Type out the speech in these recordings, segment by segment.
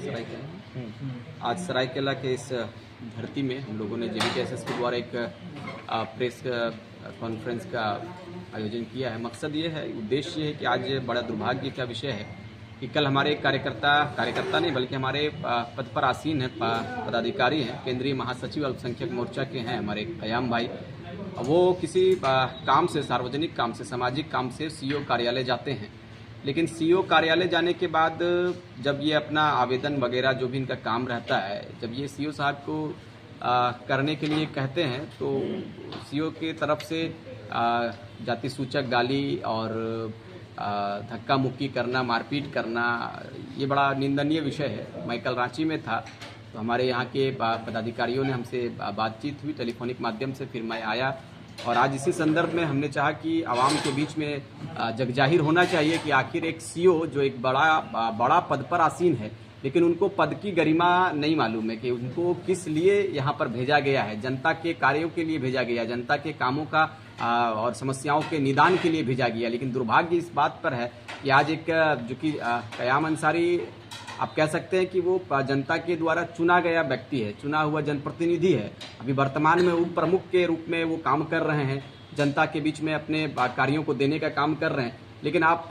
सरायकेला। आज सरायकेला के इस धरती में हम लोगों ने JBKSS के द्वारा एक प्रेस कॉन्फ्रेंस का आयोजन किया है। मकसद ये है, उद्देश्य ये है कि आज बड़ा दुर्भाग्य का विषय है कि कल हमारे कार्यकर्ता नहीं बल्कि हमारे पद पर आसीन है पदाधिकारी हैं, केंद्रीय महासचिव अल्पसंख्यक मोर्चा के हैं हमारे कयाम भाई। वो किसी काम से, सार्वजनिक काम से, सामाजिक काम से CO कार्यालय जाते हैं। लेकिन CO कार्यालय जाने के बाद जब ये अपना आवेदन वगैरह जो भी इनका काम रहता है, जब ये CO साहब को करने के लिए कहते हैं तो CO की तरफ से जाति सूचक गाली और धक्का मुक्की करना, मारपीट करना, ये बड़ा निंदनीय विषय है। मैं कल रांची में था तो हमारे यहाँ के पदाधिकारियों ने हमसे बातचीत हुई टेलीफोनिक माध्यम से, फिर मैं आया और आज इसी संदर्भ में हमने चाहा कि आवाम के बीच में जगजाहिर होना चाहिए कि आखिर एक CO जो एक बड़ा पद पर आसीन है, लेकिन उनको पद की गरिमा नहीं मालूम है कि उनको किस लिए यहाँ पर भेजा गया है। जनता के कार्यों के लिए भेजा गया, जनता के कामों का और समस्याओं के निदान के लिए भेजा गया। लेकिन दुर्भाग्य इस बात पर है कि आज एक जो कि कयाम अंसारी, आप कह सकते हैं कि वो जनता के द्वारा चुना गया व्यक्ति है, चुना हुआ जनप्रतिनिधि है। अभी वर्तमान में उप प्रमुख के रूप में वो काम कर रहे हैं, जनता के बीच में अपने कार्यों को देने का काम कर रहे हैं। लेकिन आप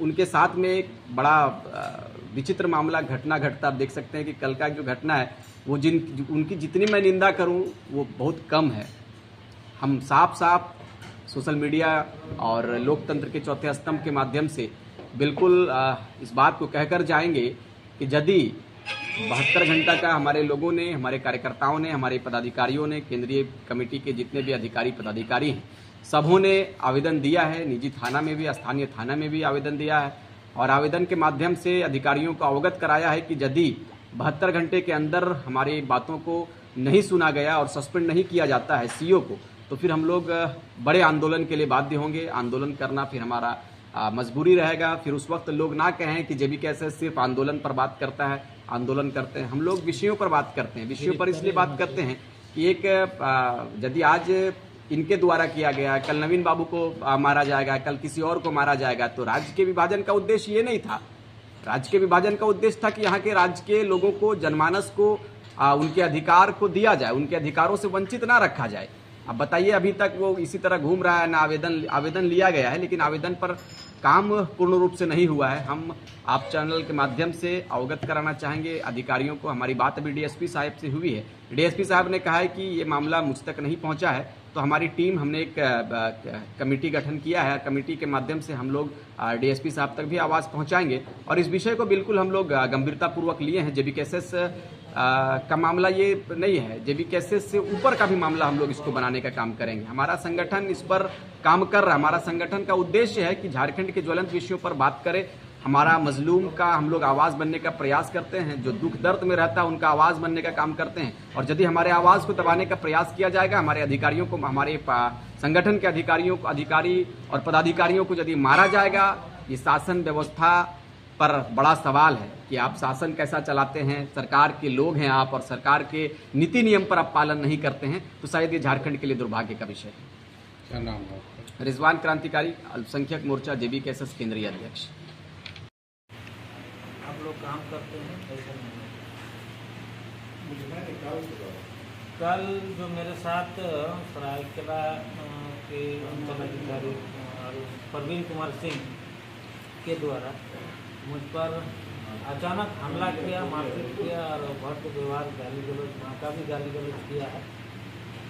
उनके साथ में एक बड़ा विचित्र मामला घटना घटता आप देख सकते हैं कि कल का जो घटना है वो उनकी जितनी मैं निंदा करूं वो बहुत कम है। हम साफ साफ सोशल मीडिया और लोकतंत्र के चौथे स्तंभ के माध्यम से बिल्कुल इस बात को कहकर जाएंगे कि यदि 72 घंटा का हमारे लोगों ने, हमारे कार्यकर्ताओं ने, हमारे पदाधिकारियों ने, केंद्रीय कमेटी के जितने भी अधिकारी पदाधिकारी हैं, सबों ने आवेदन दिया है। निजी थाना में भी, स्थानीय थाना में भी आवेदन दिया है और आवेदन के माध्यम से अधिकारियों को अवगत कराया है कि यदि 72 घंटे के अंदर हमारी बातों को नहीं सुना गया और सस्पेंड नहीं किया जाता है CO को, तो फिर हम लोग बड़े आंदोलन के लिए बाध्य होंगे। आंदोलन करना फिर हमारा मजबूरी रहेगा। फिर उस वक्त लोग ना कहें कि JBKSS सिर्फ आंदोलन पर बात करता है, आंदोलन करते हैं। हम लोग विषयों पर बात करते हैं। विषयों पर इसलिए बात करते हैं कि एक यदि आज इनके द्वारा किया गया, कल नवीन बाबू को मारा जाएगा, कल किसी और को मारा जाएगा, तो राज्य के विभाजन का उद्देश्य ये नहीं था। राज्य के विभाजन का उद्देश्य था कि यहाँ के राज्य के लोगों को, जनमानस को उनके अधिकार को दिया जाए, उनके अधिकारों से वंचित ना रखा जाए। अब बताइए, अभी तक वो इसी तरह घूम रहा है ना। आवेदन लिया गया है लेकिन आवेदन पर काम पूर्ण रूप से नहीं हुआ है। हम आप चैनल के माध्यम से अवगत कराना चाहेंगे अधिकारियों को। हमारी बात अभी DSP साहब से हुई है। DSP साहब ने कहा है कि ये मामला मुझ तक नहीं पहुंचा है, तो हमारी टीम, हमने एक कमेटी गठन किया है। कमेटी के माध्यम से हम लोग DSP साहब तक भी आवाज़ पहुंचाएंगे और इस विषय को बिल्कुल हम लोग गंभीरतापूर्वक लिए हैं। JBKSS का मामला ये नहीं है, JBKSS से ऊपर का भी मामला हम लोग इसको बनाने का काम करेंगे। हमारा संगठन इस पर काम कर रहा है। हमारा संगठन का उद्देश्य है कि झारखंड के ज्वलंत विषयों पर बात करें। हमारा मजलूम का हम लोग आवाज़ बनने का प्रयास करते हैं, जो दुख दर्द में रहता है उनका आवाज़ बनने का काम करते हैं। और यदि हमारे आवाज़ को दबाने का प्रयास किया जाएगा, हमारे अधिकारियों को, हमारे संगठन के अधिकारी और पदाधिकारियों को यदि मारा जाएगा, ये शासन व्यवस्था पर बड़ा सवाल है कि आप शासन कैसा चलाते हैं। सरकार के लोग हैं आप और सरकार के नीति नियम पर आप पालन नहीं करते हैं, तो शायद ये झारखंड के लिए दुर्भाग्य का विषय है। क्या नाम है? रिजवान क्रांतिकारी, अल्पसंख्यक मोर्चा, JBKSS केंद्रीय अध्यक्ष। आप लोग काम करते हैं ऐसा नहीं। कल जो मेरे साथ सरायकेला के अंचलाधिकारी प्रवीण कुमार सिंह के द्वारा मुझ पर अचानक हमला किया, मारपीट किया और भद्द व्यवहार, गाली गलौज, माँ का भी गाली गलौज किया है।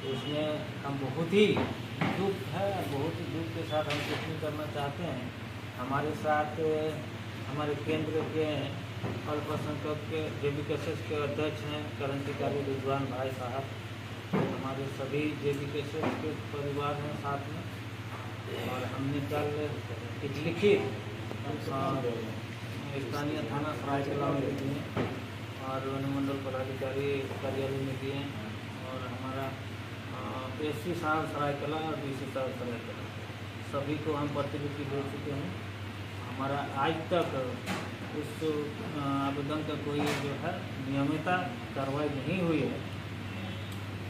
तो उसमें हम बहुत ही दुख है, बहुत ही दुख के साथ हम टिप्पणी करना चाहते हैं। हमारे साथ हमारे केंद्र के अल्पसंख्यक के JBKSS के अध्यक्ष हैं क्रांतिकारी रिजवान भाई साहब। हमारे सभी JBKSS के परिवार हैं साथ में। और हमने कल एक लिखित स्थानीय थाना सरायकेला में दिए और अनुमंडल पदाधिकारी कार्यालय में दिए और हमारा SP साहब सरायकेला और DC साहब सरायकेला, सभी को हम प्रतिलिपि दे चुके हैं। हमारा आज तक उस आवेदन का कोई जो है नियमित कार्रवाई नहीं हुई है।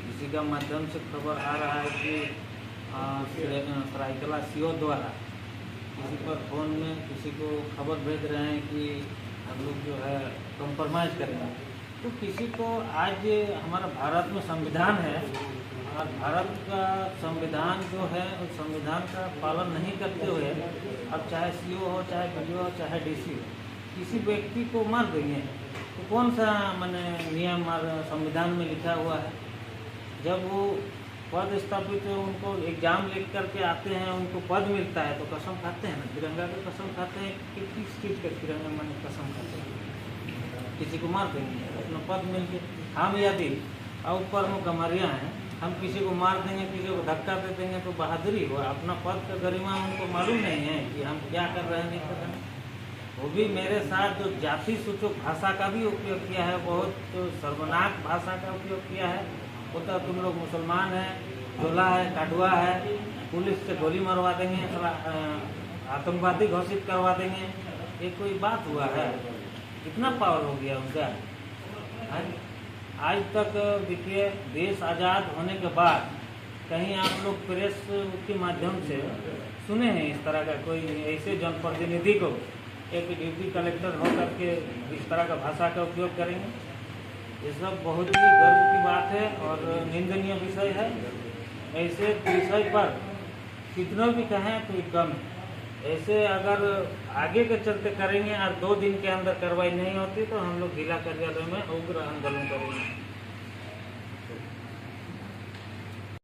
इसी का माध्यम से खबर आ रहा है कि सरायकेला CO द्वारा किसी पर फ़ोन में किसी को खबर भेज रहे हैं कि हम लोग जो है कंप्रोमाइज़ करेंगे। तो किसी को आज हमारा भारत में संविधान है और भारत का संविधान जो है उस संविधान का पालन नहीं करते हुए अब चाहे सीओ हो, चाहे वीडियो हो, चाहे डीसी हो, किसी व्यक्ति को मार देंगे तो कौन सा माने नियम और संविधान में लिखा हुआ है? जब वो पद स्थापित है, उनको एग्जाम लिख करके आते हैं, उनको पद मिलता है तो कसम खाते हैं ना, तिरंगा की कसम खाते हैं कि किस चीज़ का तिरंगा माने कसम खाते हैं? किसी को मार देंगे अपना पद मिल के। हम यदि ऊपर में कमरिया हैं, हम किसी को मार देंगे, किसी को धक्का दे देंगे तो बहादुरी हो, अपना पद का गरिमा उनको मालूम नहीं है कि हम क्या कर रहे हैं, नहीं कर रहे हैं। वो भी मेरे साथ जो जाति सूचक भाषा का भी उपयोग किया है, बहुत तो सर्वनाक भाषा का उपयोग किया है। वो तो तुम लोग मुसलमान हैं, जोला है, काडुआ है, पुलिस से गोली मरवा देंगे, आतंकवादी घोषित करवा देंगे, ये कोई बात हुआ है? कितना पावर हो गया उनका? आज तक देखिए, देश आज़ाद होने के बाद कहीं आप लोग प्रेस के माध्यम से सुने हैं इस तरह का कोई ऐसे जनप्रतिनिधि को एक डिप्टी कलेक्टर होकर के इस तरह का भाषा का उपयोग करेंगे? ये सब बहुत ही गर्व की बात है और निंदनीय विषय है। ऐसे विषय पर कितना भी कहें तो कम है। ऐसे अगर आगे के चलते करेंगे और 2 दिन के अंदर कार्रवाई नहीं होती तो हम लोग जिला कार्यालय में उग्र आंदोलन करेंगे।